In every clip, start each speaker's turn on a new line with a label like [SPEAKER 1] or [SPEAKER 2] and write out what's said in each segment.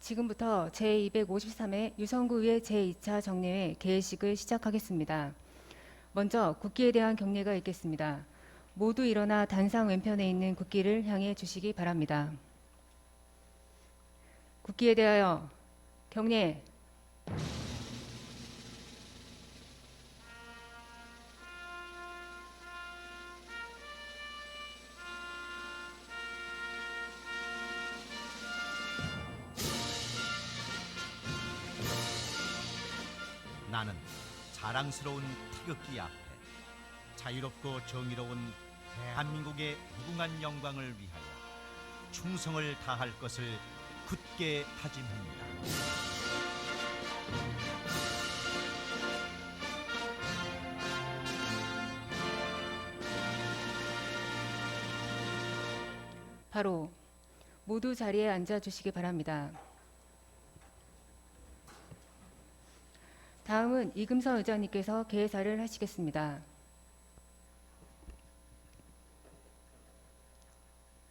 [SPEAKER 1] 지금부터 제253회 유성구의회 제2차 정례회 개회식을 시작하겠습니다. 먼저 국기에 대한 경례가 있겠습니다. 모두 일어나 단상 왼편에 있는 국기를 향해 주시기 바랍니다. 국기에 대하여 경례.
[SPEAKER 2] 나는 자랑스러운 태극기 앞에 자유롭고 정의로운 대한민국의 무궁한 영광을 위하여 충성을 다할 것을 굳게 다짐합니다.
[SPEAKER 1] 바로 모두 자리에 앉아 주시기 바랍니다. 다음은 이금선 의장님께서 개회사를 하시겠습니다.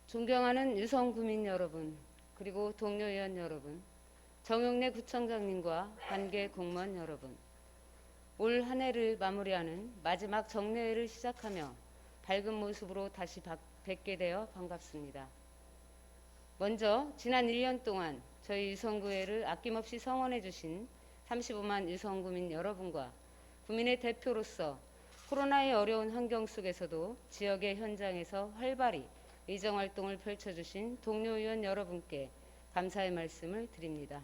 [SPEAKER 3] 존경하는 유성구민 여러분, 그리고 동료의원 여러분, 정용래 구청장님과 관계 공무원 여러분, 올 한 해를 마무리하는 마지막 정례회를 시작하며 밝은 모습으로 다시 뵙게 되어 반갑습니다. 먼저 지난 1년 동안 저희 유성구회를 아낌없이 성원해 주신 35만 유성구민 여러분과 구민의 대표로서 코로나의 어려운 환경 속에서도 지역의 현장에서 활발히 의정활동을 펼쳐주신 동료의원 여러분께 감사의 말씀을 드립니다.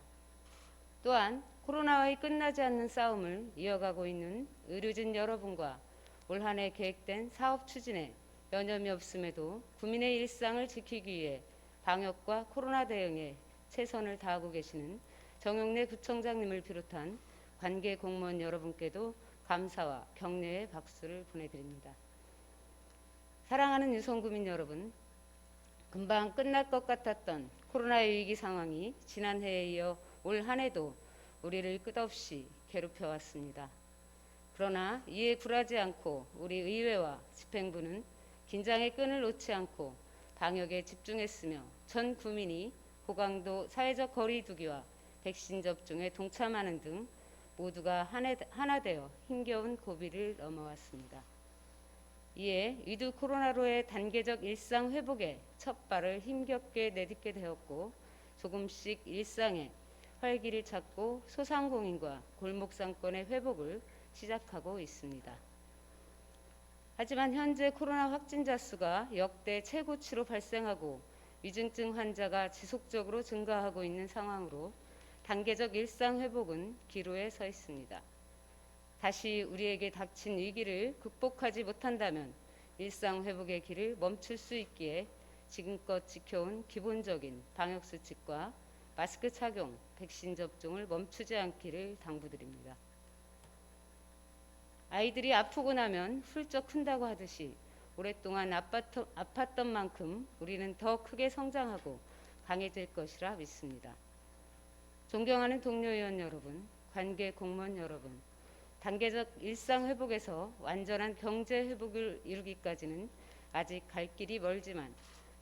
[SPEAKER 3] 또한 코로나와의 끝나지 않는 싸움을 이어가고 있는 의료진 여러분과 올 한 해 계획된 사업 추진에 여념이 없음에도 구민의 일상을 지키기 위해 방역과 코로나 대응에 최선을 다하고 계시는 정용래 구청장님을 비롯한 관계 공무원 여러분께도 감사와 격려의 박수를 보내드립니다. 사랑하는 유성구민 여러분, 금방 끝날 것 같았던 코로나의 위기 상황이 지난 해에 이어 올 한 해도 우리를 끝없이 괴롭혀왔습니다. 그러나 이에 굴하지 않고 우리 의회와 집행부는 긴장의 끈을 놓지 않고 방역에 집중했으며 전 국민이 고강도 사회적 거리 두기와 백신 접종에 동참하는 등 모두가 하나 되어 힘겨운 고비를 넘어왔습니다. 이에 위드 코로나로의 단계적 일상 회복에 첫 발을 힘겹게 내딛게 되었고 조금씩 일상의 활기를 찾고 소상공인과 골목상권의 회복을 시작하고 있습니다. 하지만 현재 코로나 확진자 수가 역대 최고치로 발생하고 위중증 환자가 지속적으로 증가하고 있는 상황으로 단계적 일상 회복은 기로에 서 있습니다. 다시 우리에게 닥친 위기를 극복하지 못한다면 일상 회복의 길을 멈출 수 있기에 지금껏 지켜온 기본적인 방역 수칙과 마스크 착용, 백신 접종을 멈추지 않기를 당부드립니다. 아이들이 아프고 나면 훌쩍 큰다고 하듯이 오랫동안 아팠던 만큼 우리는 더 크게 성장하고 강해질 것이라 믿습니다. 존경하는 동료의원 여러분, 관계 공무원 여러분, 단계적 일상 회복에서 완전한 경제 회복을 이루기까지는 아직 갈 길이 멀지만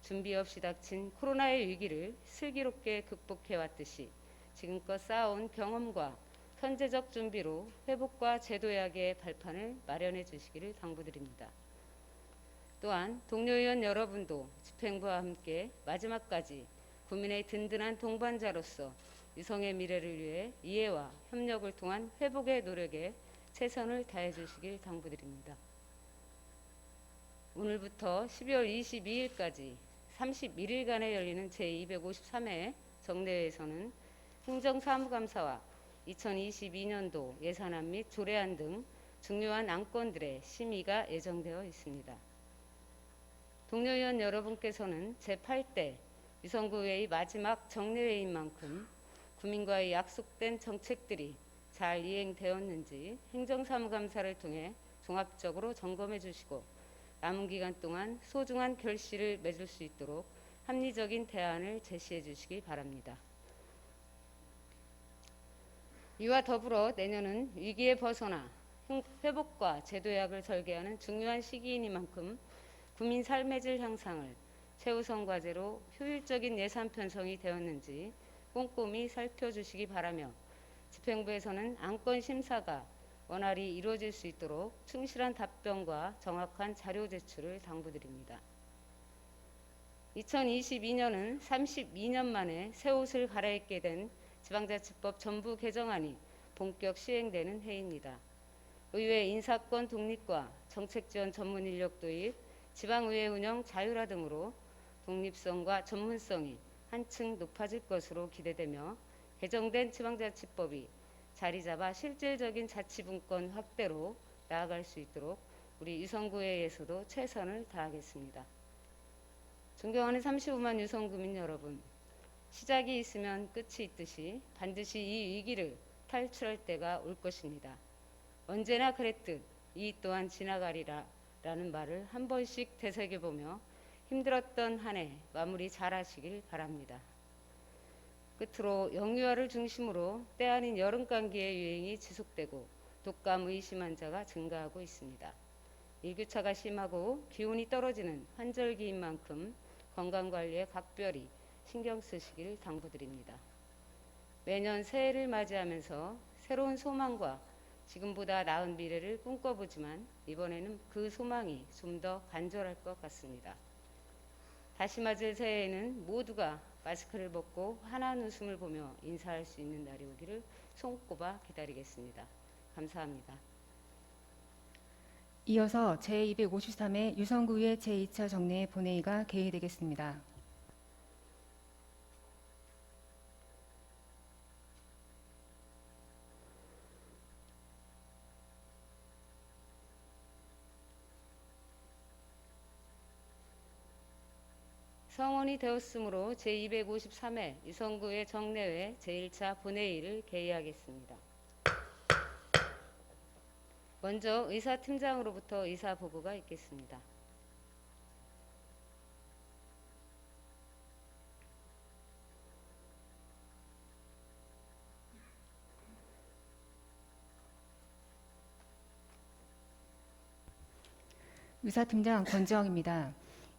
[SPEAKER 3] 준비 없이 닥친 코로나의 위기를 슬기롭게 극복해왔듯이 지금껏 쌓아온 경험과 현재적 준비로 회복과 제도약의 발판을 마련해 주시기를 당부드립니다. 또한 동료의원 여러분도 집행부와 함께 마지막까지 국민의 든든한 동반자로서 유성의 미래를 위해 이해와 협력을 통한 회복의 노력에 최선을 다해 주시길 당부드립니다. 오늘부터 12월 22일까지 31일간에 열리는 제253회 정례회에서는 행정사무감사와 2022년도 예산안 및 조례안 등 중요한 안건들의 심의가 예정되어 있습니다. 동료의원 여러분께서는 제8대 유성구회의 마지막 정례회인 만큼 국민과의 약속된 정책들이 잘 이행되었는지 행정사무감사를 통해 종합적으로 점검해 주시고 남은 기간 동안 소중한 결실을 맺을 수 있도록 합리적인 대안을 제시해 주시기 바랍니다. 이와 더불어 내년은 위기에 벗어나 회복과 제도약을 설계하는 중요한 시기이니만큼 국민 삶의 질 향상을 최우선 과제로 효율적인 예산 편성이 되었는지 꼼꼼히 살펴주시기 바라며 집행부에서는 안건 심사가 원활히 이루어질 수 있도록 충실한 답변과 정확한 자료 제출을 당부드립니다. 2022년은 32년 만에 새 옷을 갈아입게 된 지방자치법 전부 개정안이 본격 시행되는 해입니다. 의회 인사권 독립과 정책지원 전문 인력 도입, 지방의회 운영 자율화 등으로 독립성과 전문성이 한층 높아질 것으로 기대되며 개정된 지방자치법이 자리 잡아 실질적인 자치분권 확대로 나아갈 수 있도록 우리 유성구회에서도 최선을 다하겠습니다. 존경하는 35만 유성구민 여러분, 시작이 있으면 끝이 있듯이 반드시 이 위기를 탈출할 때가 올 것입니다. 언제나 그랬듯 이 또한 지나가리라 라는 말을 한 번씩 되새겨보며 힘들었던 한 해 마무리 잘 하시길 바랍니다. 끝으로 영유아를 중심으로 때 아닌 여름 감기의 유행이 지속되고 독감 의심 환자가 증가하고 있습니다. 일교차가 심하고 기온이 떨어지는 환절기인 만큼 건강관리에 각별히 신경 쓰시길 당부드립니다. 매년 새해를 맞이하면서 새로운 소망과 지금보다 나은 미래를 꿈꿔보지만 이번에는 그 소망이 좀 더 간절할 것 같습니다. 다시 맞을 새해에는 모두가 마스크를 벗고 환한 웃음을 보며 인사할 수 있는 날이 오기를 손꼽아 기다리겠습니다. 감사합니다.
[SPEAKER 1] 이어서 제253회 유성구의 제2차 정례 본회의가 개의되겠습니다.
[SPEAKER 3] 성원이 되었으므로 제253회 유성구의 정례회 제1차 본회의를 개의하겠습니다. 먼저 의사팀장으로부터 의사보고가 있겠습니다.
[SPEAKER 1] 의사팀장 권지영입니다.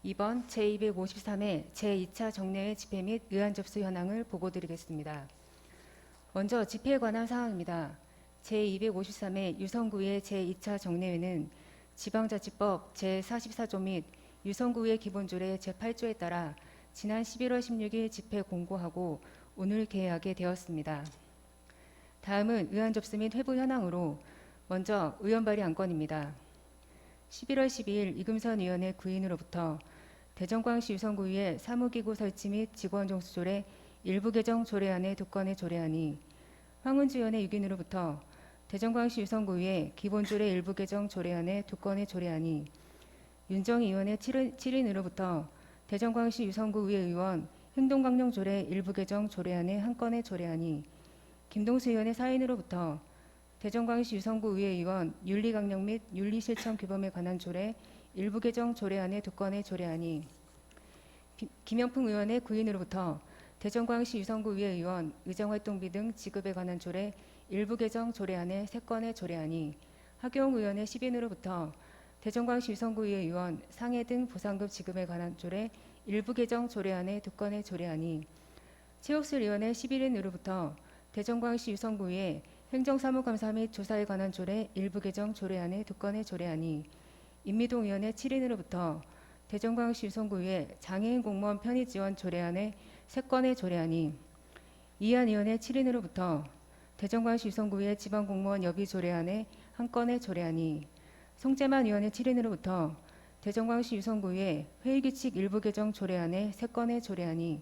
[SPEAKER 1] 이번 제253회 제2차 정례회 집회 및 의안 접수 현황을 보고드리겠습니다. 먼저 집회에 관한 사항입니다. 제253회 유성구의 제2차 정례회는 지방자치법 제44조 및 유성구의 기본조례 제8조에 따라 지난 11월 16일 집회 공고하고 오늘 개회하게 되었습니다. 다음은 의안 접수 및 회부 현황으로 먼저 의원 발의 안건입니다. 11월 12일 이금선 의원의 구인으로부터 대전광시 유성구의 사무기구 설치 및 직원 종수조례 일부 개정 조례안의 2건의 조례안이 황은주 의원의 6인으로부터 대전광시 유성구의 기본조례 일부 개정 조례안의 2건의 조례안이 윤정희 의원의 7인으로부터 대전광시 유성구의 의원 행동강령조례 일부 개정 조례안의 1건의 조례안이 김동수 의원의 4인으로부터 대전광시 유성구의회 의원 윤리강령 및 윤리실천 규범에 관한 조례 일부 개정 조례안의 2건의 조례안이 김영풍 의원의 9인으로부터 대전광시 유성구의회 의원 의정활동비 등 지급에 관한 조례 일부 개정 조례안의 3건의 조례안이 하교웅 의원의 10인으로부터 대전광시 유성구의회 의원 상해 등 보상급 지급에 관한 조례 일부 개정 조례안의 2건의 조례안이 최옥슬 의원의 11인으로부터 대전광시 유성구의회 행정사무감사 및 조사에 관한 조례 일부 개정 조례안의 2건의 조례안이 임미동 의원의 7인으로부터 대전광시 유성구의회 장애인 공무원 편의 지원 조례안의 3건의 조례안이 이한 의원의 7인으로부터 대전광시 유성구의회 지방공무원 여비 조례안의 1건의 조례안이 송재만 의원의 7인으로부터 대전광시 유성구의회 회의규칙 일부 개정 조례안의 3건의 조례안이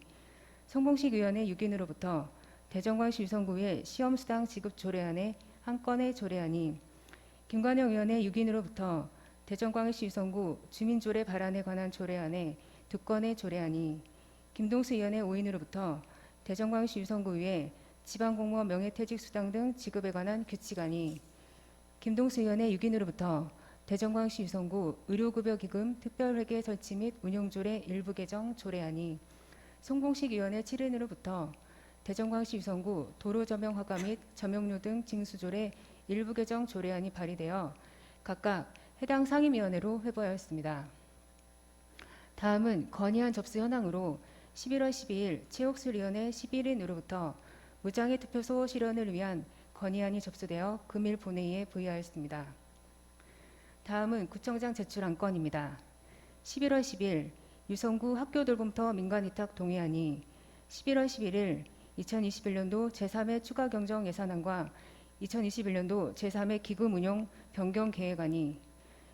[SPEAKER 1] 송봉식 의원의 6인으로부터 대전광시 유성구의 시험수당 지급 조례안의 1건의 조례안이 김관영 의원의 6인으로부터 대전광시 유성구 주민조례 발안에 관한 조례안의 2건의 조례안이 김동수 의원의 5인으로부터 대전광시 유성구의 지방공무원 명예퇴직수당 등 지급에 관한 규칙안이 김동수 의원의 6인으로부터 대전광시 유성구 의료급여기금 특별회계 설치 및 운용조례 일부 개정 조례안이 송봉식 의원의 7인으로부터 대전광시 유성구 도로저명 허가 및 저명료 등 징수조례 일부 개정 조례안이 발의되어 각각 해당 상임위원회로 회부하였습니다. 다음은 건의안 접수 현황으로 11월 12일 최옥술위원회 11인으로부터 무장애 투표소 실현을 위한 건의안이 접수되어 금일 본회의에 부의하였습니다. 다음은 구청장 제출 안건입니다. 11월 10일 유성구 학교돌봄터 민간위탁 동의안이 11월 11일 2021년도 제3회 추가 경정 예산안과 2021년도 제3회 기금 운용 변경 계획안이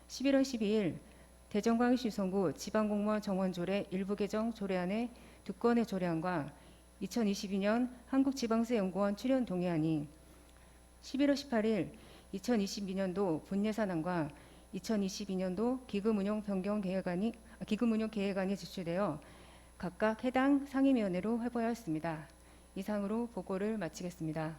[SPEAKER 1] 11월 12일 대전광역시 유성구 지방공무원 정원조례 일부 개정 조례안의 2건의 조례안과 2022년 한국지방세연구원 출연 동의안이 11월 18일 2022년도 본예산안과 2022년도 기금운용 계획안이 제출되어 각각 해당 상임위원회로 회부하였습니다. 이상으로 보고를 마치겠습니다.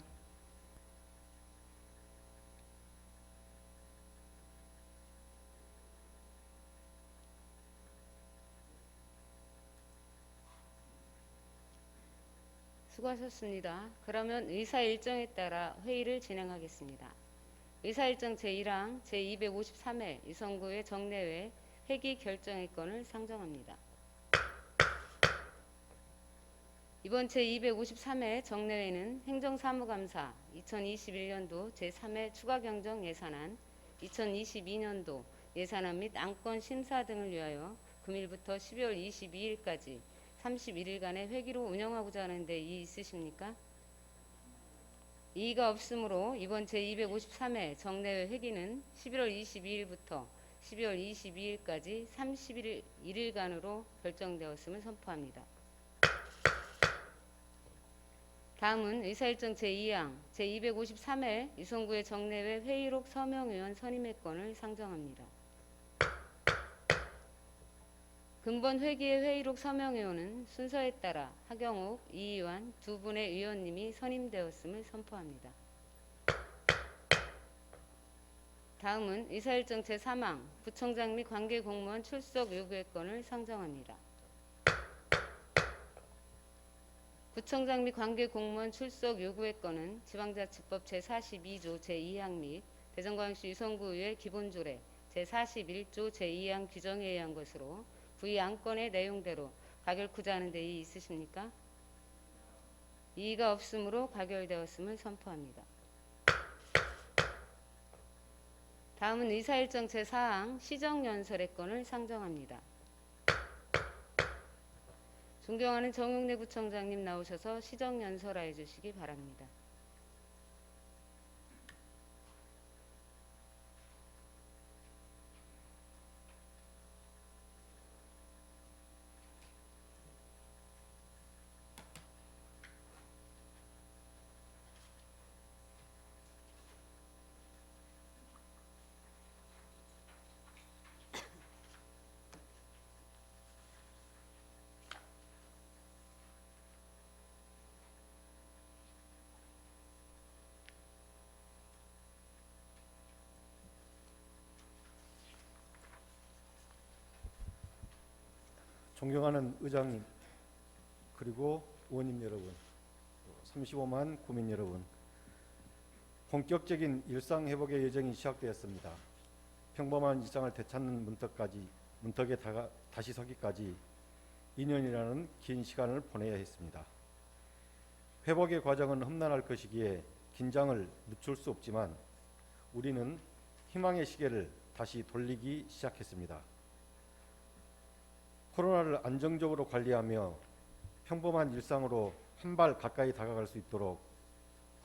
[SPEAKER 3] 수고하셨습니다. 그러면 의사 일정에 따라 회의를 진행하겠습니다. 의사 일정 제1항 제253회 유성구의 정례회 회기 결정의 건을 상정합니다. 이번 제253회 정례회는 행정사무감사 2021년도 제3회 추가경정 예산안, 2022년도 예산안 및 안건 심사 등을 위하여 금일부터 12월 22일까지 31일간의 회기로 운영하고자 하는데 이의 있으십니까? 이의가 없으므로 이번 제253회 정례회 회기는 11월 22일부터 12월 22일까지 31일간으로 결정되었음을 선포합니다. 다음은 의사일정 제2항 제253회 유성구의 정례회 회의록 서명의원 선임의 건을 상정합니다. 근본 회기의 회의록 서명의원은 순서에 따라 하경욱, 이의환 두 분의 의원님이 선임되었음을 선포합니다. 다음은 의사일정 제3항 부청장 및 관계공무원 출석 요구의 건을 상정합니다. 구청장 및 관계공무원 출석 요구의 건은 지방자치법 제42조 제2항 및 대전광역시 유성구의회 기본조례 제41조 제2항 규정에 의한 것으로 부의 안건의 내용대로 가결코자 하는 데 이의 있으십니까? 이의가 없으므로 가결되었음을 선포합니다. 다음은 의사일정 제4항 시정연설의 건을 상정합니다. 존경하는 정용래 구청장님 나오셔서 시정연설하여 주시기 바랍니다.
[SPEAKER 4] 존경하는 의장님 그리고 의원님 여러분, 35만 구민 여러분, 본격적인 일상 회복의 여정이 시작되었습니다. 평범한 일상을 되찾는 문턱에 다시 서기까지 2년이라는 긴 시간을 보내야 했습니다. 회복의 과정은 험난할 것이기에 긴장을 늦출 수 없지만 우리는 희망의 시계를 다시 돌리기 시작했습니다. 코로나를 안정적으로 관리하며 평범한 일상으로 한 발 가까이 다가갈 수 있도록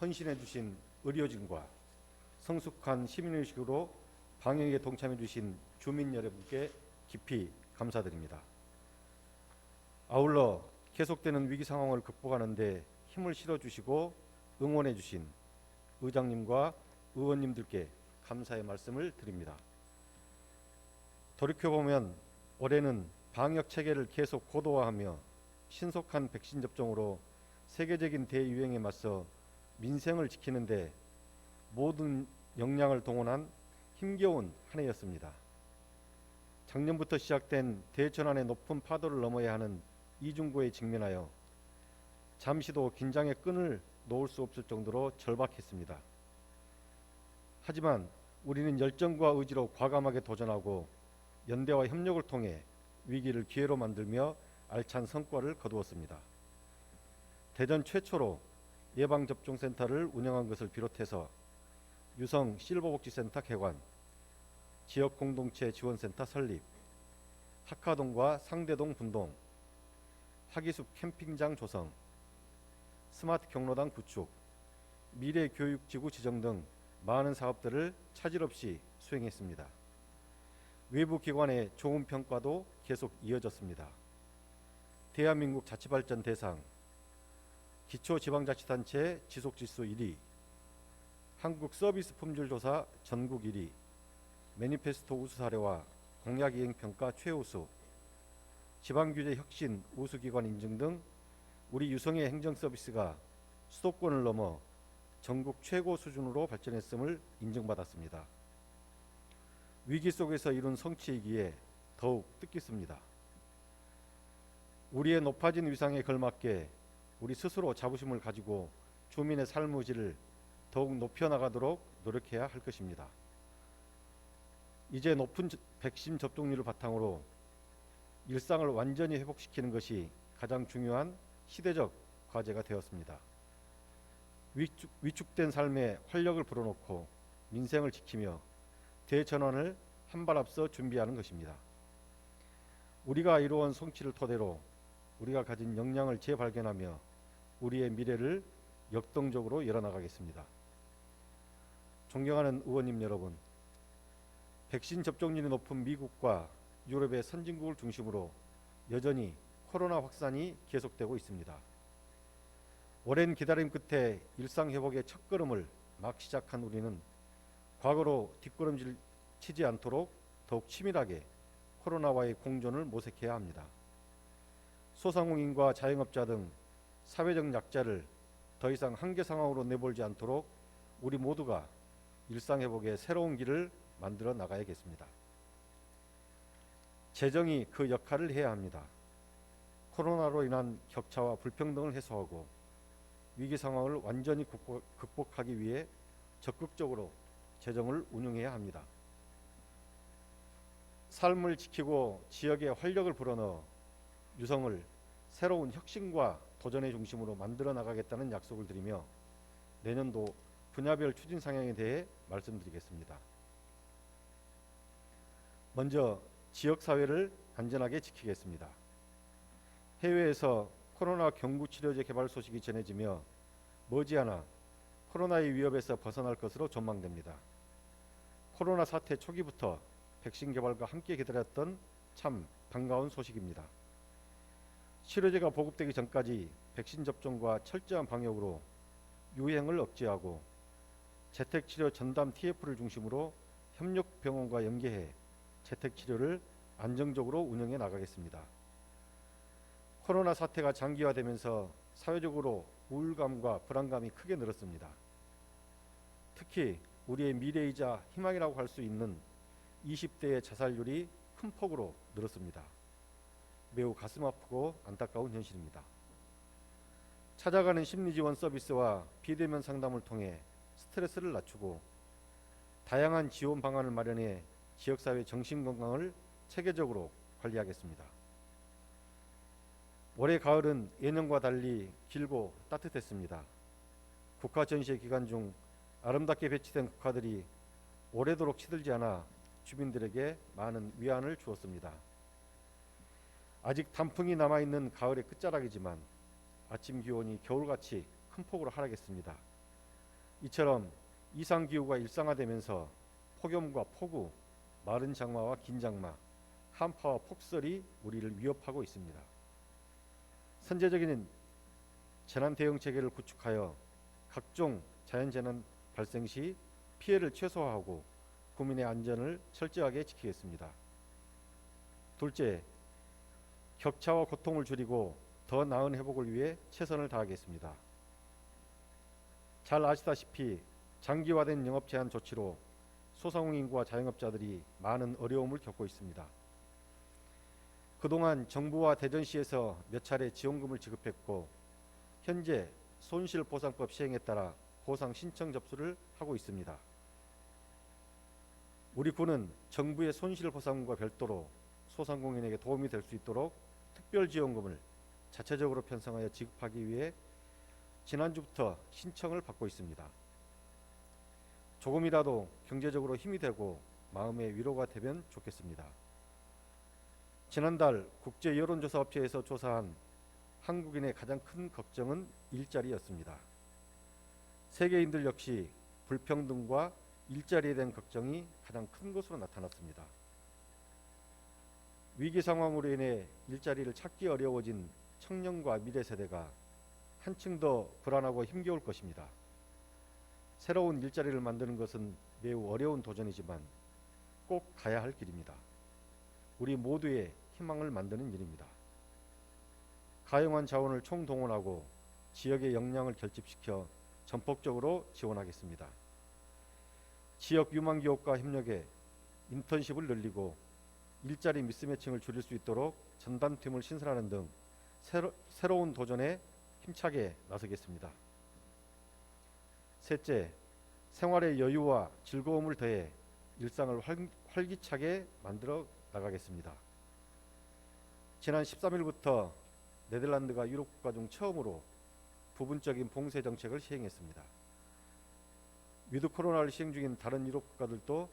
[SPEAKER 4] 헌신해 주신 의료진과 성숙한 시민의식으로 방역에 동참해 주신 주민 여러분께 깊이 감사드립니다. 아울러 계속되는 위기 상황을 극복하는 데 힘을 실어주시고 응원해 주신 의장님과 의원님들께 감사의 말씀을 드립니다. 돌이켜보면 올해는 방역 체계를 계속 고도화하며 신속한 백신 접종으로 세계적인 대유행에 맞서 민생을 지키는 데 모든 역량을 동원한 힘겨운 한 해였습니다. 작년부터 시작된 대천안의 높은 파도를 넘어야 하는 이중고에 직면하여 잠시도 긴장의 끈을 놓을 수 없을 정도로 절박했습니다. 하지만 우리는 열정과 의지로 과감하게 도전하고 연대와 협력을 통해 위기를 기회로 만들며 알찬 성과를 거두었습니다. 대전 최초로 예방접종센터를 운영한 것을 비롯해서 유성 실버복지센터 개관, 지역공동체 지원센터 설립, 학화동과 상대동 분동, 하기숲 캠핑장 조성, 스마트 경로당 구축, 미래교육지구 지정 등 많은 사업들을 차질 없이 수행했습니다. 외부 기관의 좋은 평가도 계속 이어졌습니다. 대한민국 자치발전 대상, 기초지방자치단체 지속지수 1위, 한국 서비스 품질조사 전국 1위, 매니페스토 우수 사례와 공약이행평가 최우수, 지방규제 혁신 우수기관 인증 등 우리 유성의 행정서비스가 수도권을 넘어 전국 최고 수준으로 발전했음을 인정받았습니다. 위기 속에서 이룬 성취이기에 더욱 뜻깊습니다. 우리의 높아진 위상에 걸맞게 우리 스스로 자부심을 가지고 주민의 삶의 질을 더욱 높여나가도록 노력해야 할 것입니다. 이제 높은 백신 접종률을 바탕으로 일상을 완전히 회복시키는 것이 가장 중요한 시대적 과제가 되었습니다. 위축된 삶에 활력을 불어넣고 민생을 지키며 대전환을 한 발 앞서 준비하는 것입니다. 우리가 이루어온 성취를 토대로 우리가 가진 역량을 재발견하며 우리의 미래를 역동적으로 열어나가겠습니다. 존경하는 의원님 여러분, 백신 접종률이 높은 미국과 유럽의 선진국을 중심으로 여전히 코로나 확산이 계속되고 있습니다. 오랜 기다림 끝에 일상 회복의 첫걸음을 막 시작한 우리는 과거로 뒷걸음질 치지 않도록 더욱 치밀하게 코로나와의 공존을 모색해야 합니다. 소상공인과 자영업자 등 사회적 약자를 더 이상 한계 상황으로 내몰지 않도록 우리 모두가 일상 회복의 새로운 길을 만들어 나가야겠습니다. 재정이 그 역할을 해야 합니다. 코로나로 인한 격차와 불평등을 해소하고 위기 상황을 완전히 극복하기 위해 적극적으로 재정을 운용해야 합니다. 삶을 지키고 지역에 활력을 불어넣어 유성을 새로운 혁신과 도전의 중심으로 만들어 나가겠다는 약속을 드리며 내년도 분야별 추진 상향에 대해 말씀드리겠습니다. 먼저 지역사회를 안전하게 지키겠습니다. 해외에서 코로나 경구 치료제 개발 소식이 전해지며 머지않아 코로나의 위협에서 벗어날 것으로 전망됩니다. 코로나 사태 초기부터 백신 개발과 함께 기다렸던 참 반가운 소식입니다. 치료제가 보급되기 전까지 백신 접종과 철저한 방역으로 유행을 억제하고 재택치료 전담 TF를 중심으로 협력병원과 연계해 재택치료를 안정적으로 운영해 나가겠습니다. 코로나 사태가 장기화되면서 사회적으로 우울감과 불안감이 크게 늘었습니다. 특히 우리의 미래이자 희망이라고 할 수 있는 20대의 자살률이 큰 폭으로 늘었습니다. 매우 가슴 아프고 안타까운 현실입니다. 찾아가는 심리지원 서비스와 비대면 상담을 통해 스트레스를 낮추고 다양한 지원 방안을 마련해 지역사회 정신건강을 체계적으로 관리하겠습니다. 올해 가을은 예년과 달리 길고 따뜻했습니다. 국화 전시회 기간 중 아름답게 배치된 국화들이 오래도록 시들지 않아 주민들에게 많은 위안을 주었습니다. 아직 단풍이 남아있는 가을의 끝자락이지만 아침 기온이 겨울같이 큰 폭으로 하락했습니다. 이처럼 이상기후가 일상화되면서 폭염과 폭우, 마른 장마와 긴 장마, 한파와 폭설이 우리를 위협하고 있습니다. 선제적인 재난 대응 체계를 구축하여 각종 자연재난 발생 시 피해를 최소화하고 국민의 안전을 철저하게 지키겠습니다. 둘째, 격차와 고통을 줄이고 더 나은 회복을 위해 최선을 다하겠습니다. 잘 아시다시피 장기화된 영업 제한 조치로 소상공인과 자영업자들이 많은 어려움을 겪고 있습니다. 그동안 정부와 대전시에서 몇 차례 지원금을 지급했고 현재 손실보상법 시행에 따라 보상 신청 접수를 하고 있습니다. 우리 군은 정부의 손실보상과 별도로 소상공인에게 도움이 될 수 있도록 특별지원금을 자체적으로 편성하여 지급하기 위해 지난주부터 신청을 받고 있습니다. 조금이라도 경제적으로 힘이 되고 마음의 위로가 되면 좋겠습니다. 지난달 국제 여론조사 업체에서 조사한 한국인의 가장 큰 걱정은 일자리였습니다. 세계인들 역시 불평등과 일자리에 대한 걱정이 가장 큰 것으로 나타났습니다. 위기 상황으로 인해 일자리를 찾기 어려워진 청년과 미래 세대가 한층 더 불안하고 힘겨울 것입니다. 새로운 일자리를 만드는 것은 매우 어려운 도전이지만 꼭 가야 할 길입니다. 우리 모두의 희망을 만드는 일입니다. 가용한 자원을 총동원하고 지역의 역량을 결집시켜 전폭적으로 지원하겠습니다. 지역 유망기업과 협력해 인턴십을 늘리고 일자리 미스매칭을 줄일 수 있도록 전담팀을 신설하는 등 새로운 도전에 힘차게 나서겠습니다. 셋째, 생활의 여유와 즐거움을 더해 일상을 활기차게 만들어 나가겠습니다. 지난 13일부터 네덜란드가 유럽 국가 중 처음으로 부분적인 봉쇄 정책을 시행했습니다. 위드 코로나를 시행 중인 다른 유럽 국가들도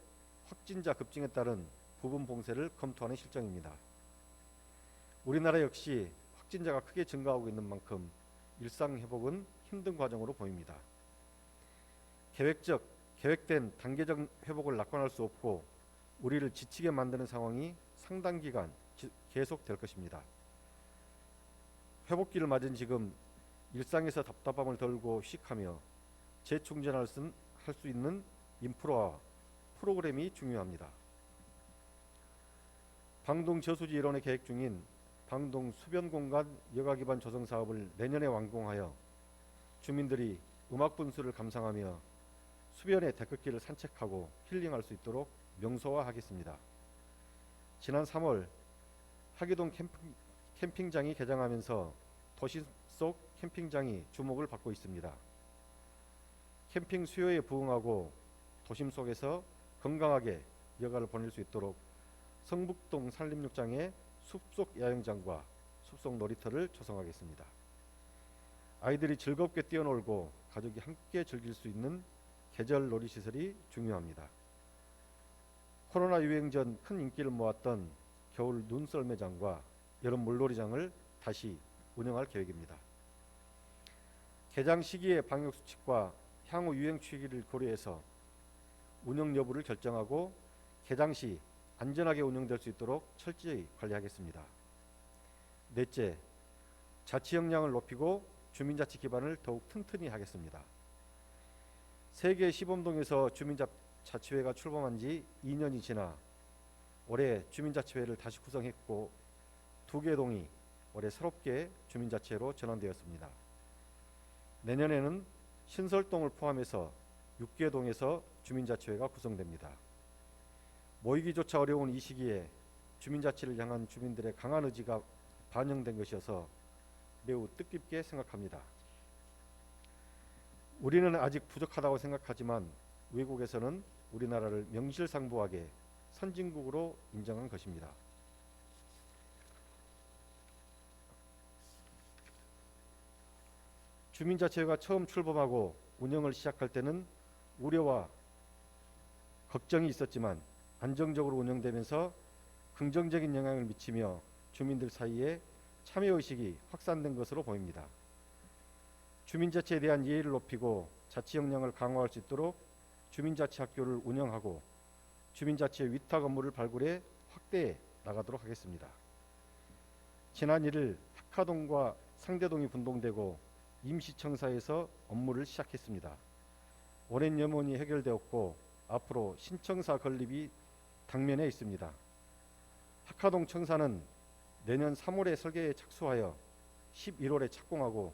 [SPEAKER 4] 확진자 급증에 따른 부분 봉쇄를 검토하는 실정입니다. 우리나라 역시 확진자가 크게 증가하고 있는 만큼 일상 회복은 힘든 과정으로 보입니다. 계획된 단계적 회복을 낙관할 수 없고 우리를 지치게 만드는 상황이 상당 기간 계속될 것입니다. 회복기를 맞은 지금 일상에서 답답함을 덜고 휴식하며 재충전할 수 있는 인프라와 프로그램이 중요합니다. 방동 저수지 일원에 계획 중인 방동 수변공간 여가 기반 조성 사업을 내년에 완공하여 주민들이 음악 분수를 감상하며 수변의 데크길을 산책하고 힐링할 수 있도록 명소화하겠습니다. 지난 3월 하기동 캠핑장이 개장하면서 도시 속 캠핑장이 주목을 받고 있습니다. 캠핑 수요에 부응하고 도심 속에서 건강하게 여가를 보낼 수 있도록 성북동 산림욕장에 숲속 야영장과 숲속 놀이터를 조성하겠습니다. 아이들이 즐겁게 뛰어놀고 가족이 함께 즐길 수 있는 계절 놀이시설이 중요합니다. 코로나 유행 전 큰 인기를 모았던 겨울 눈썰매장과 여름 물놀이장을 다시 운영할 계획입니다. 개장 시기의 방역수칙과 향후 유행 추이를 고려해서 운영 여부를 결정하고 개장 시 안전하게 운영될 수 있도록 철저히 관리하겠습니다. 넷째, 자치 역량을 높이고 주민자치 기반을 더욱 튼튼히 하겠습니다. 세계 시범동에서 주민자치회가 출범한 지 2년이 지나 올해 주민자치회를 다시 구성했고 2개 동이 올해 새롭게 주민자치회로 전환되었습니다. 내년에는 신설동을 포함해서 6개 동에서 주민자치회가 구성됩니다. 모이기조차 어려운 이 시기에 주민자치를 향한 주민들의 강한 의지가 반영된 것이어서 매우 뜻깊게 생각합니다. 우리는 아직 부족하다고 생각하지만 외국에서는 우리나라를 명실상부하게 선진국으로 인정한 것입니다. 주민자치회가 처음 출범하고 운영을 시작할 때는 우려와 걱정이 있었지만 안정적으로 운영되면서 긍정적인 영향을 미치며 주민들 사이에 참여의식이 확산된 것으로 보입니다. 주민자치에 대한 이해를 높이고 자치 역량을 강화할 수 있도록 주민자치학교를 운영하고 주민자치의 위탁 업무를 발굴해 확대해 나가도록 하겠습니다. 지난 1일 학하동과 상대동이 분봉되고 임시청사에서 업무를 시작했습니다. 오랜 염원이 해결되었고 앞으로 신청사 건립이 당면에 있습니다. 학하동 청사는 내년 3월에 설계에 착수하여 11월에 착공하고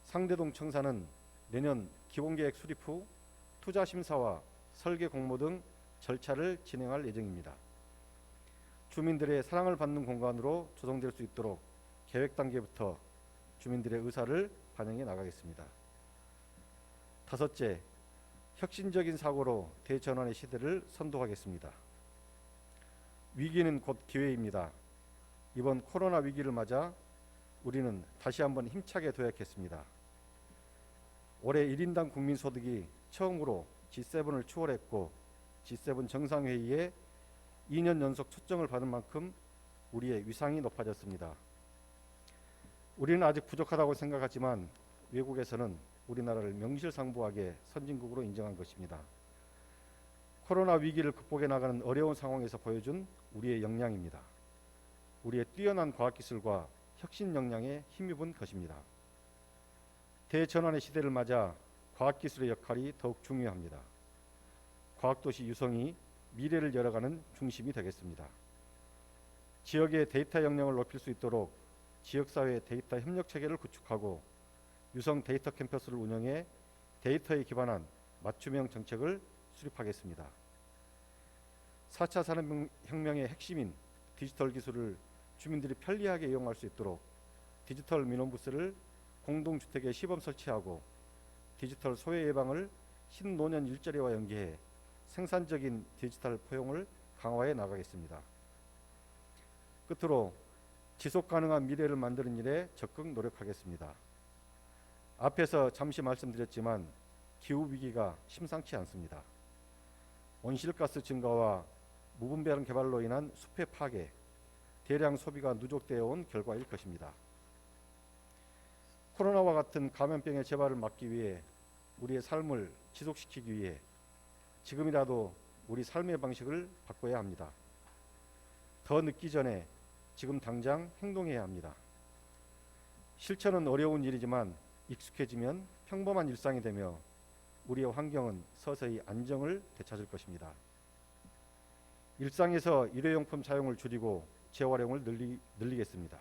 [SPEAKER 4] 상대동 청사는 내년 기본계획 수립 후 투자심사와 설계 공모 등 절차를 진행할 예정입니다. 주민들의 사랑을 받는 공간으로 조성될 수 있도록 계획 단계부터 주민들의 의사를 반영해 나가겠습니다. 다섯째, 혁신적인 사고로 대전환의 시대를 선도하겠습니다. 위기는 곧 기회입니다. 이번 코로나 위기를 맞아 우리는 다시 한번 힘차게 도약했습니다. 올해 1인당 국민소득이 처음으로 G7을 추월했고 G7 정상회의에 2년 연속 초청을 받은 만큼 우리의 위상이 높아졌습니다. 우리는 아직 부족하다고 생각하지만 외국에서는 우리나라를 명실상부하게 선진국으로 인정한 것입니다. 코로나 위기를 극복해 나가는 어려운 상황에서 보여준 우리의 역량입니다. 우리의 뛰어난 과학기술과 혁신 역량에 힘입은 것입니다. 대전환의 시대를 맞아 과학기술의 역할이 더욱 중요합니다. 과학도시 유성이 미래를 열어가는 중심이 되겠습니다. 지역의 데이터 역량을 높일 수 있도록 지역사회 데이터 협력 체계를 구축하고 유성 데이터 캠퍼스를 운영해 데이터에 기반한 맞춤형 정책을 수립하겠습니다. 4차 산업혁명의 핵심인 디지털 기술을 주민들이 편리하게 이용할 수 있도록 디지털 민원부스를 공동주택에 시범 설치하고 디지털 소외 예방을 신노년 일자리와 연계해 생산적인 디지털 포용을 강화해 나가겠습니다. 끝으로 지속 가능한 미래를 만드는 일에 적극 노력하겠습니다. 앞에서 잠시 말씀드렸지만 기후 위기가 심상치 않습니다. 온실가스 증가와 무분별한 개발로 인한 숲의 파괴, 대량 소비가 누적되어 온 결과일 것입니다. 코로나와 같은 감염병의 재발을 막기 위해 우리의 삶을 지속시키기 위해 지금이라도 우리 삶의 방식을 바꿔야 합니다. 더 늦기 전에 지금 당장 행동해야 합니다. 실천은 어려운 일이지만 익숙해지면 평범한 일상이 되며 우리의 환경은 서서히 안정을 되찾을 것입니다. 일상에서 일회용품 사용을 줄이고 재활용을 늘리겠습니다.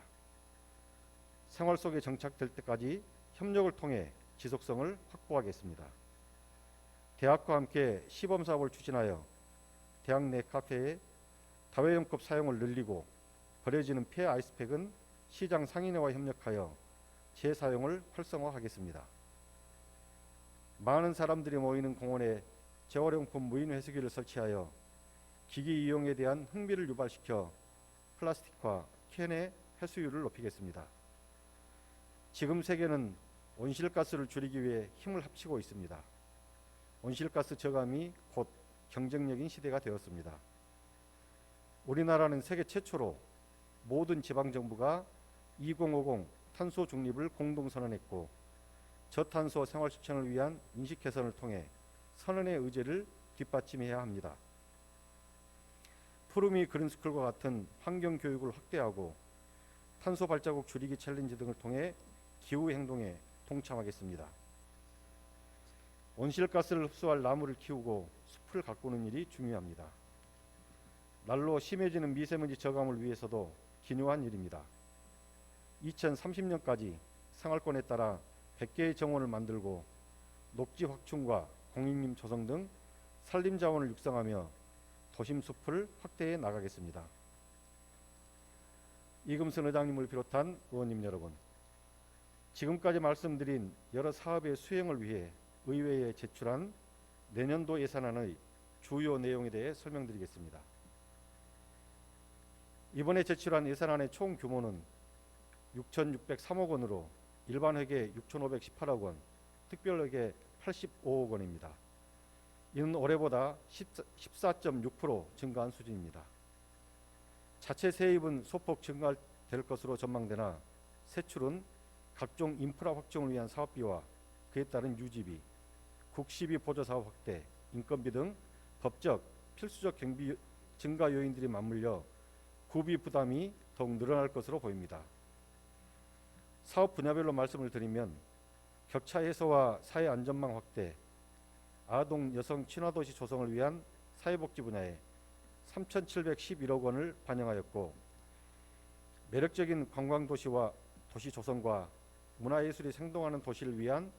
[SPEAKER 4] 생활 속에 정착될 때까지 협력을 통해 지속성을 확보하겠습니다. 대학과 함께 시범사업을 추진하여 대학 내 카페에 다회용컵 사용을 늘리고 버려지는 폐 아이스팩은 시장 상인회와 협력하여 재사용을 활성화하겠습니다. 많은 사람들이 모이는 공원에 재활용품 무인 회수기를 설치하여 기기 이용에 대한 흥미를 유발시켜 플라스틱과 캔의 회수율을 높이겠습니다. 지금 세계는 온실가스를 줄이기 위해 힘을 합치고 있습니다. 온실가스 저감이 곧 경쟁력인 시대가 되었습니다. 우리나라는 세계 최초로 모든 지방정부가 2050 탄소 중립을 공동선언했고 저탄소 생활 실천을 위한 인식 개선을 통해 선언의 의지를 뒷받침해야 합니다. 푸르미 그린스쿨과 같은 환경교육을 확대하고 탄소 발자국 줄이기 챌린지 등을 통해 기후행동에 동참하겠습니다. 온실가스를 흡수할 나무를 키우고 숲을 가꾸는 일이 중요합니다. 날로 심해지는 미세먼지 저감을 위해서도 기묘한 일입니다. 2030년까지 생활권에 따라 100개의 정원을 만들고 녹지 확충과 공익림 조성 등 산림 자원을 육성하며 도심 숲을 확대해 나가겠습니다. 이금선 의장님을 비롯한 의원님 여러분, 지금까지 말씀드린 여러 사업의 수행을 위해 의회에 제출한 내년도 예산안의 주요 내용에 대해 설명드리겠습니다. 이번에 제출한 예산안의 총 규모는 6,603억 원으로 일반회계 6,518억 원, 특별회계 85억 원입니다. 이는 올해보다 14.6% 증가한 수준입니다. 자체 세입은 소폭 증가될 것으로 전망되나 세출은 각종 인프라 확정을 위한 사업비와 그에 따른 유지비, 국시비 보조사업 확대, 인건비 등 법적, 필수적 경비 증가 요인들이 맞물려 구비 부담이 더욱 늘어날 것으로 보입니다. 사업 분야별로 말씀을 드리면 격차 해소와 사회 안전망 확대, 아동 여성 친화도시 조성을 위한 사회복지 분야에 3,711억 원을 반영하였고 매력적인 관광도시와 도시 조성과 문화예술이 생동하는 도시를 위한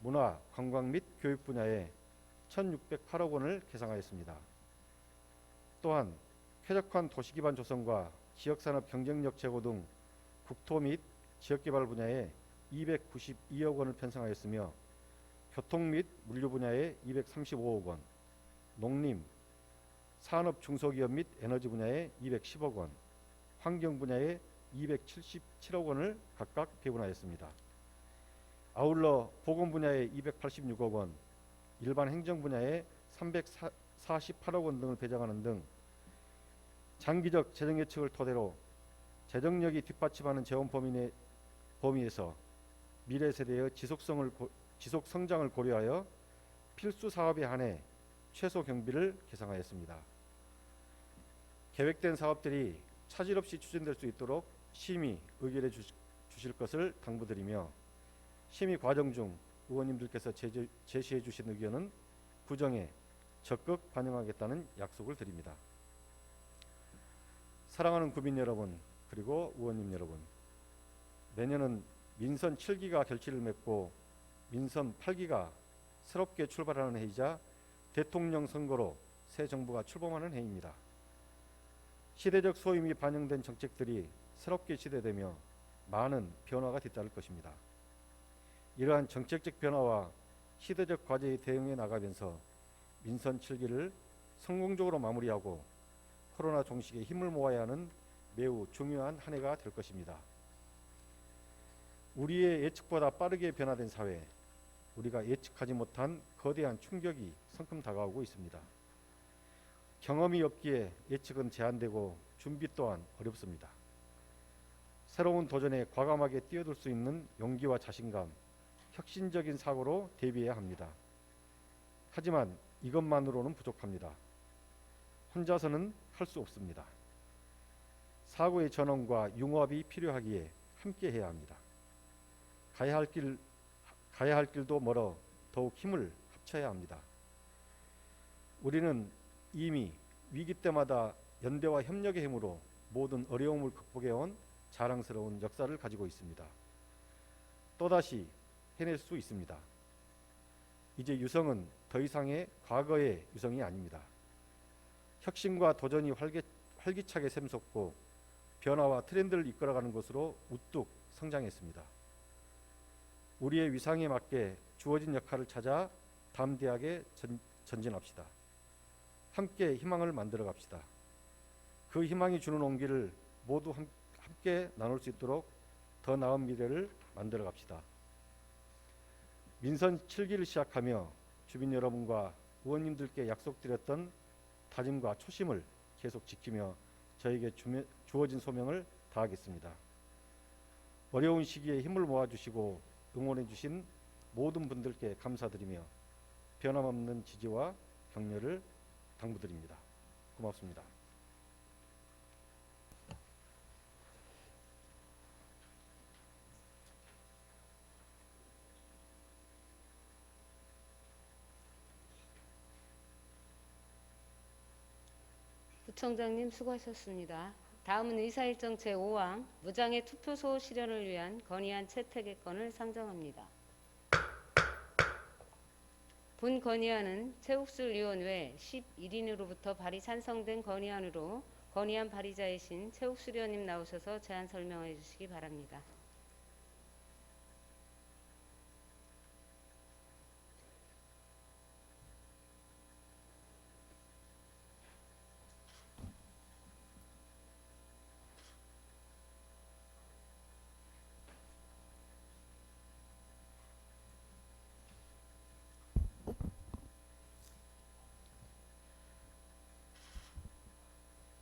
[SPEAKER 4] 문화, 관광 및 교육 분야에 1,608억 원을 계상하였습니다. 또한 쾌적한 도시기반 조성과 지역산업 경쟁력 제고 등 국토 및 지역개발 분야에 292억 원을 편성하였으며 교통 및 물류 분야에 235억 원, 농림, 산업 중소기업 및 에너지 분야에 210억 원, 환경 분야에 277억 원을 각각 배분하였습니다. 아울러 보건 분야에 286억 원, 일반 행정 분야에 348억 원 등을 배정하는 등 장기적 재정 예측을 토대로 재정력이 뒷받침하는 재원 범위에서 미래 세대의 지속 성장을 고려하여 필수 사업에 한해 최소 경비를 계상하였습니다. 계획된 사업들이 차질 없이 추진될 수 있도록 심의 의결해 주실 것을 당부드리며 심의 과정 중 의원님들께서 제시해 주신 의견은 부정에 적극 반영하겠다는 약속을 드립니다. 사랑하는 국민 여러분, 그리고 의원님 여러분, 내년은 민선 7기가 결실을 맺고 민선 8기가 새롭게 출발하는 해이자 대통령 선거로 새 정부가 출범하는 해입니다. 시대적 소임이 반영된 정책들이 새롭게 시대되며 많은 변화가 뒤따를 것입니다. 이러한 정책적 변화와 시대적 과제에 대응해 나가면서 민선 7기를 성공적으로 마무리하고 코로나 종식에 힘을 모아야 하는 매우 중요한 한 해가 될 것입니다. 우리의 예측보다 빠르게 변화된 사회, 우리가 예측하지 못한 거대한 충격이 성큼 다가오고 있습니다. 경험이 없기에 예측은 제한되고 준비 또한 어렵습니다. 새로운 도전에 과감하게 뛰어들 수 있는 용기와 자신감, 혁신적인 사고로 대비해야 합니다. 하지만 이것만으로는 부족합니다. 혼자서는 할 수 없습니다. 사고의 전원과 융합이 필요하기에 함께 해야 합니다. 가야 할 길도 멀어 더욱 힘을 합쳐야 합니다. 우리는 이미 위기 때마다 연대와 협력의 힘으로 모든 어려움을 극복해온 자랑스러운 역사를 가지고 있습니다. 또다시 해낼 수 있습니다. 이제 유성은 더 이상의 과거의 유성이 아닙니다. 혁신과 도전이 활기차게 샘솟고 변화와 트렌드를 이끌어가는 것으로 우뚝 성장했습니다. 우리의 위상에 맞게 주어진 역할을 찾아 담대하게 전진합시다. 함께 희망을 만들어 갑시다. 그 희망이 주는 온기를 모두 함께 나눌 수 있도록 더 나은 미래를 만들어 갑시다. 민선 7기를 시작하며 주민 여러분과 의원님들께 약속드렸던 다짐과 초심을 계속 지키며 저에게 주어진 소명을 다하겠습니다. 어려운 시기에 힘을 모아주시고 응원해주신 모든 분들께 감사드리며 변함없는 지지와 격려를 당부드립니다. 고맙습니다.
[SPEAKER 3] 부청장님 수고하셨습니다. 다음은 의사일정 제5항 무장애 투표소 실현을 위한 건의안 채택의 건을 상정합니다. 본 건의안은 최욱술 의원 외 11인으로부터 발의 찬성된 건의안으로 건의안 발의자이신 최욱술 의원님 나오셔서 제안 설명해 주시기 바랍니다.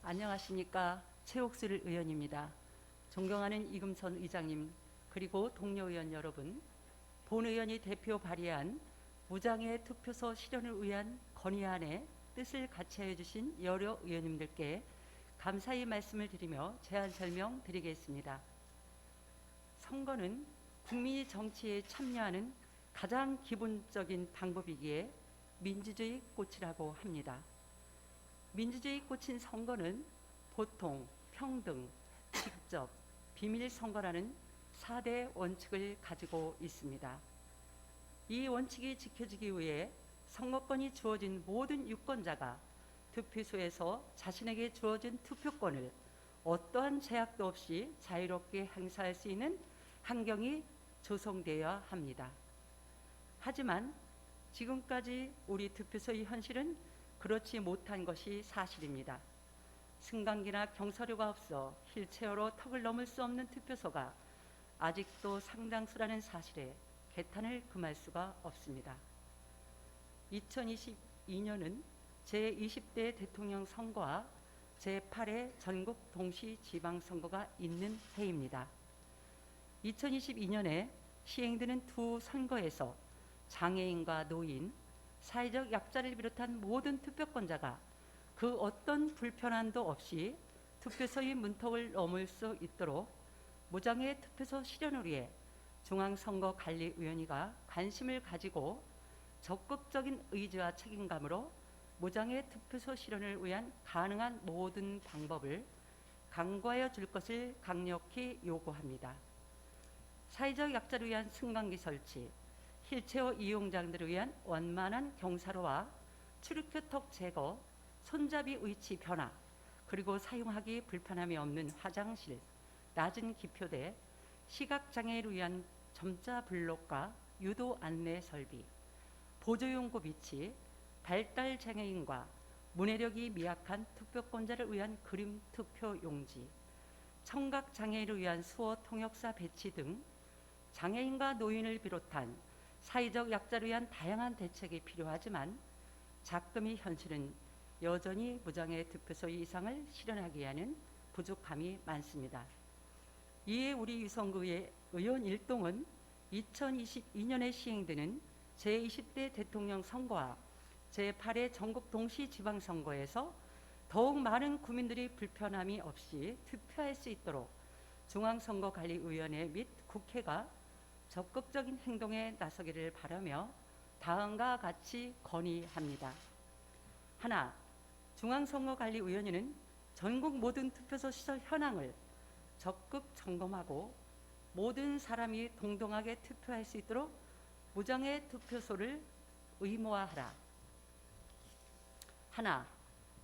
[SPEAKER 5] 안녕하십니까. 최옥슬 의원입니다. 존경하는 이금선 의장님 그리고 동료 의원 여러분, 본 의원이 대표 발의한 무장애 투표소 실현을 위한 건의안에 뜻을 같이해 주신 여러 의원님들께 감사의 말씀을 드리며 제안 설명 드리겠습니다. 선거는 국민이 정치에 참여하는 가장 기본적인 방법이기에 민주주의 꽃이라고 합니다. 민주주의 꽃인 선거는 보통, 평등, 직접, 비밀 선거라는 4대 원칙을 가지고 있습니다. 이 원칙이 지켜지기 위해 선거권이 주어진 모든 유권자가 투표소에서 자신에게 주어진 투표권을 어떠한 제약도 없이 자유롭게 행사할 수 있는 환경이 조성되어야 합니다. 하지만 지금까지 우리 투표소의 현실은 그렇지 못한 것이 사실입니다. 승강기나 경사료가 없어 휠체어로 턱을 넘을 수 없는 투표소가 아직도 상당수라는 사실에 개탄을 금할 수가 없습니다. 2022년은 제20대 대통령 선거와 제8회 전국 동시 지방선거가 있는 해입니다. 2022년에 시행되는 두 선거에서 장애인과 노인, 사회적 약자를 비롯한 모든 투표권자가 그 어떤 불편함도 없이 투표소의 문턱을 넘을 수 있도록 무장애 투표소 실현을 위해 중앙선거관리위원회가 관심을 가지고 적극적인 의지와 책임감으로 무장애 투표소 실현을 위한 가능한 모든 방법을 강구하여 줄 것을 강력히 요구합니다. 사회적 약자를 위한 승강기 설치, 휠체어 이용자들을 위한 원만한 경사로와 출입구턱 제거, 손잡이 위치 변화, 그리고 사용하기 불편함이 없는 화장실, 낮은 기표대, 시각장애를 위한 점자 블록과 유도 안내 설비, 보조용구 비치, 발달 장애인과 문해력이 미약한 투표권자를 위한 그림 투표 용지, 청각 장애인을 위한 수어 통역사 배치 등 장애인과 노인을 비롯한 사회적 약자를 위한 다양한 대책이 필요하지만 작금의 현실은 여전히 무장애 투표소 이상을 실현하기 위한 부족함이 많습니다. 이에 우리 유성구의 의원 일동은 2022년에 시행되는 제20대 대통령 선거와 제8회 전국 동시 지방선거에서 더욱 많은 국민들이 불편함이 없이 투표할 수 있도록 중앙선거관리위원회 및 국회가 적극적인 행동에 나서기를 바라며 다음과 같이 건의합니다. 하나, 중앙선거관리위원회는 전국 모든 투표소 시설 현황을 적극 점검하고 모든 사람이 동등하게 투표할 수 있도록 무장애 투표소를 의무화하라. 하나,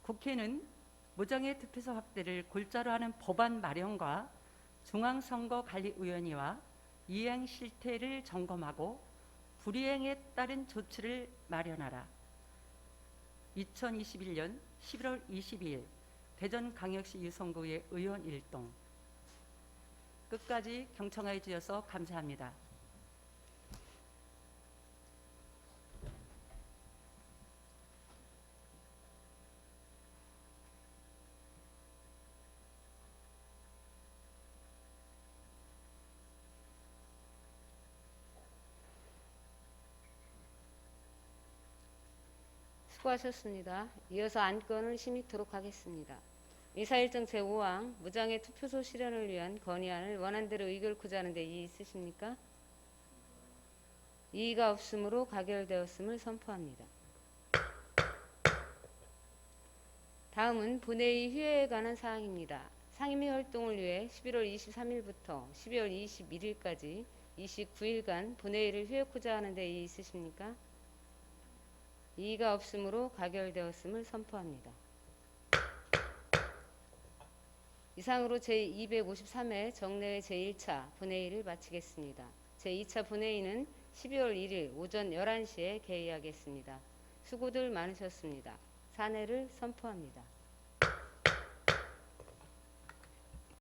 [SPEAKER 5] 국회는 무장애 투표소 확대를 골자로 하는 법안 마련과 중앙선거관리위원회와 이행 실태를 점검하고 불이행에 따른 조치를 마련하라. 2021년 11월 22일 대전광역시 유성구의 의원 일동. 끝까지 경청하여 주셔서 감사합니다.
[SPEAKER 3] 수고하셨습니다. 이어서 안건을 심의토록 하겠습니다. 이사일정 제5항 무장애 투표소 실현을 위한 건의안을 원안대로 의결코자 하는 데 이의 있으십니까? 이의가 없으므로 가결되었음을 선포합니다. 다음은 본회의 휴회에 관한 사항입니다. 상임위 활동을 위해 11월 23일부터 12월 21일까지 29일간 본회의를 휴회코자 하는 데 이의 있으십니까? 이의가 없으므로 가결되었음을 선포합니다. 이상으로 제253회 정례회 제1차 본회의를 마치겠습니다. 제2차 본회의는 12월 1일 오전 11시에 개의하겠습니다. 수고들 많으셨습니다. 사내를 선포합니다.